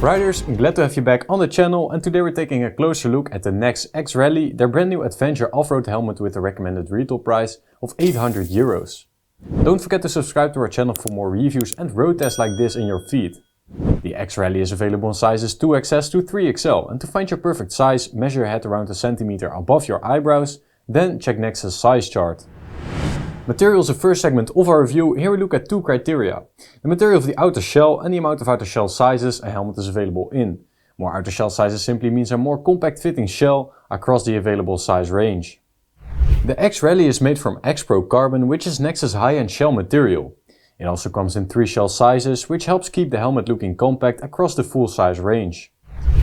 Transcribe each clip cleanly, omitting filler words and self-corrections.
Riders, I'm glad to have you back on the channel, and today we're taking a closer look at the Nexx X.Rally, their brand new adventure off-road helmet with a recommended retail price of 800 euros. Don't forget to subscribe to our channel for more reviews and road tests like this in your feed. The X.Rally is available in sizes 2XS to 3XL, and to find your perfect size, measure your head around a centimeter above your eyebrows, then check Nexx's size chart. Material is the first segment of our review. Here we look at two criteria: the material of the outer shell and the amount of outer shell sizes a helmet is available in. More outer shell sizes simply means a more compact fitting shell across the available size range. The X.Rally is made from xx.pro carbon, which is Nexx's high-end shell material. It also comes in 3 shell sizes, which helps keep the helmet looking compact across the full size range.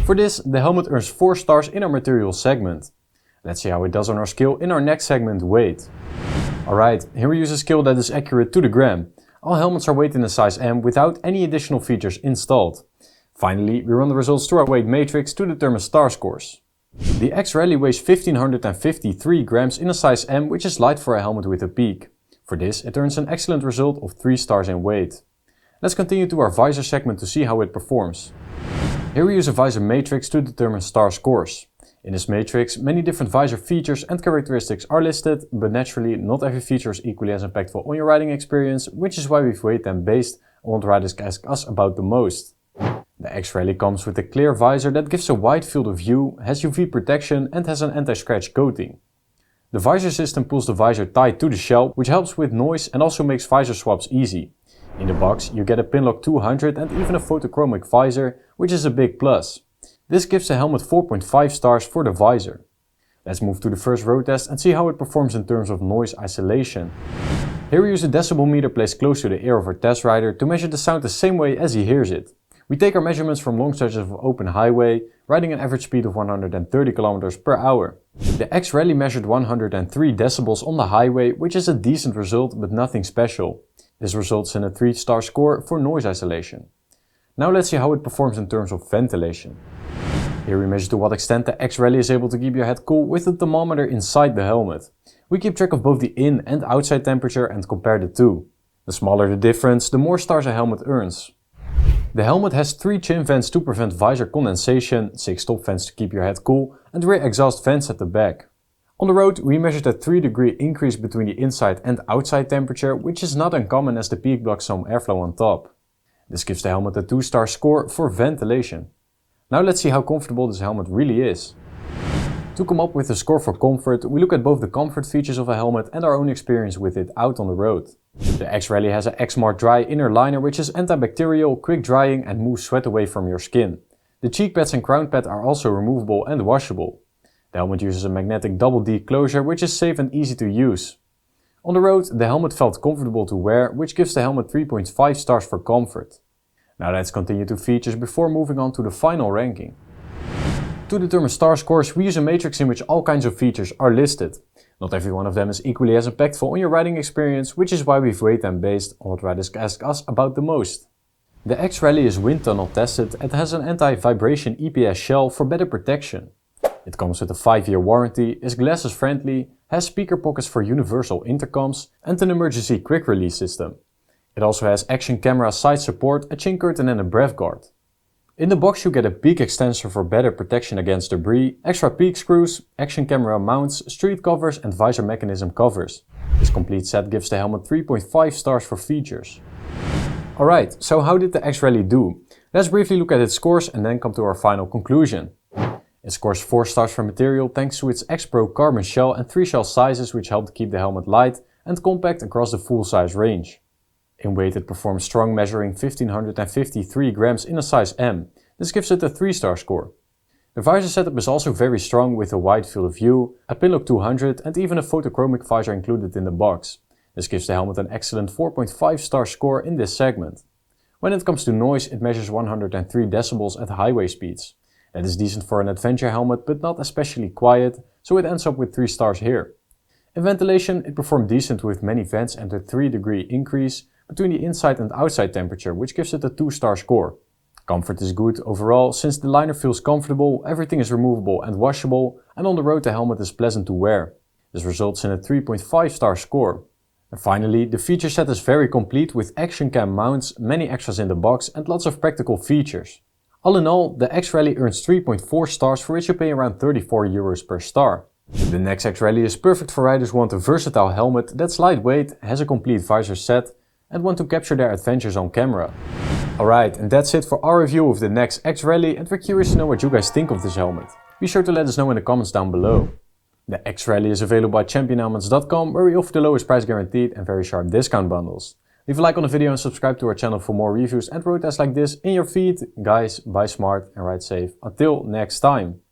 For this, the helmet earns 4 stars in our material segment. Let's see how it does on our scale in our next segment, weight. Alright, here we use a scale that is accurate to the gram. All helmets are weighed in a size M without any additional features installed. Finally, we run the results through our weight matrix to determine star scores. The X.Rally weighs 1553 grams in a size M, which is light for a helmet with a peak. For this, it earns an excellent result of 3 stars in weight. Let's continue to our visor segment to see how it performs. Here we use a visor matrix to determine star scores. In this matrix, many different visor features and characteristics are listed, but naturally not every feature is equally as impactful on your riding experience, which is why we've weighted them based on what riders ask us about the most. The X.Rally comes with a clear visor that gives a wide field of view, has UV protection and has an anti-scratch coating. The visor system pulls the visor tight to the shell, which helps with noise and also makes visor swaps easy. In the box you get a Pinlock 200 and even a photochromic visor, which is a big plus. This gives the helmet 4.5 stars for the visor. Let's move to the first road test and see how it performs in terms of noise isolation. Here we use a decibel meter placed close to the ear of our test rider to measure the sound the same way as he hears it. We take our measurements from long stretches of open highway, riding an average speed of 130 km per hour. The X.Rally measured 103 decibels on the highway, which is a decent result but nothing special. This results in a 3-star score for noise isolation. Now let's see how it performs in terms of ventilation. Here we measure to what extent the X.Rally is able to keep your head cool with the thermometer inside the helmet. We keep track of both the in and outside temperature and compare the two. The smaller the difference, the more stars a helmet earns. The helmet has 3 chin vents to prevent visor condensation, 6 top vents to keep your head cool, and rear exhaust vents at the back. On the road we measured a 3-degree increase between the inside and outside temperature, which is not uncommon as the peak blocks some airflow on top. This gives the helmet a 2-star score for ventilation. Now let's see how comfortable this helmet really is. To come up with a score for comfort, we look at both the comfort features of a helmet and our own experience with it out on the road. The X.Rally has a X-Smart Dry inner liner, which is antibacterial, quick drying and moves sweat away from your skin. The cheek pads and crown pad are also removable and washable. The helmet uses a magnetic double D closure, which is safe and easy to use. On the road, the helmet felt comfortable to wear, which gives the helmet 3.5 stars for comfort. Now let's continue to features before moving on to the final ranking. To determine star scores, we use a matrix in which all kinds of features are listed. Not every one of them is equally as impactful on your riding experience, which is why we've weighted them based on what riders ask us about the most. The X.Rally is wind tunnel tested and has an anti-vibration EPS shell for better protection. It comes with a 5-year warranty, is glasses friendly, has speaker pockets for universal intercoms and an emergency quick release system. It also has action camera side support, a chin curtain and a breath guard. In the box you get a peak extensor for better protection against debris, extra peak screws, action camera mounts, street covers and visor mechanism covers. This complete set gives the helmet 3.5 stars for features. Alright, so how did the X.Rally do? Let's briefly look at its scores and then come to our final conclusion. It scores 4 stars for material thanks to its xx.pro carbon shell and 3 shell sizes, which help to keep the helmet light and compact across the full size range. In weight it performs strong, measuring 1553 grams in a size M. This gives it a 3-star score. The visor setup is also very strong with a wide field of view, a Pinlock 200 and even a photochromic visor included in the box. This gives the helmet an excellent 4.5-star score in this segment. When it comes to noise, it measures 103 decibels at highway speeds. That is decent for an adventure helmet, but not especially quiet, so it ends up with 3 stars here. In ventilation, it performed decent with many vents and a 3-degree increase between the inside and outside temperature, which gives it a 2-star score. Comfort is good overall, since the liner feels comfortable, everything is removable and washable, and on the road the helmet is pleasant to wear. This results in a 3.5-star score. And finally, the feature set is very complete with action cam mounts, many extras in the box and lots of practical features. All in all, the X.Rally earns 3.4 stars, for which you pay around 34 euros per star. The Nexx X.Rally is perfect for riders who want a versatile helmet that's lightweight, has a complete visor set, and want to capture their adventures on camera. Alright, and that's it for our review of the Nexx X.Rally, and we're curious to know what you guys think of this helmet. Be sure to let us know in the comments down below. The X.Rally is available at championhelmets.com, where we offer the lowest price guaranteed and very sharp discount bundles. Leave a like on the video and subscribe to our channel for more reviews and road tests like this in your feed. Guys, buy smart and ride safe. Until next time.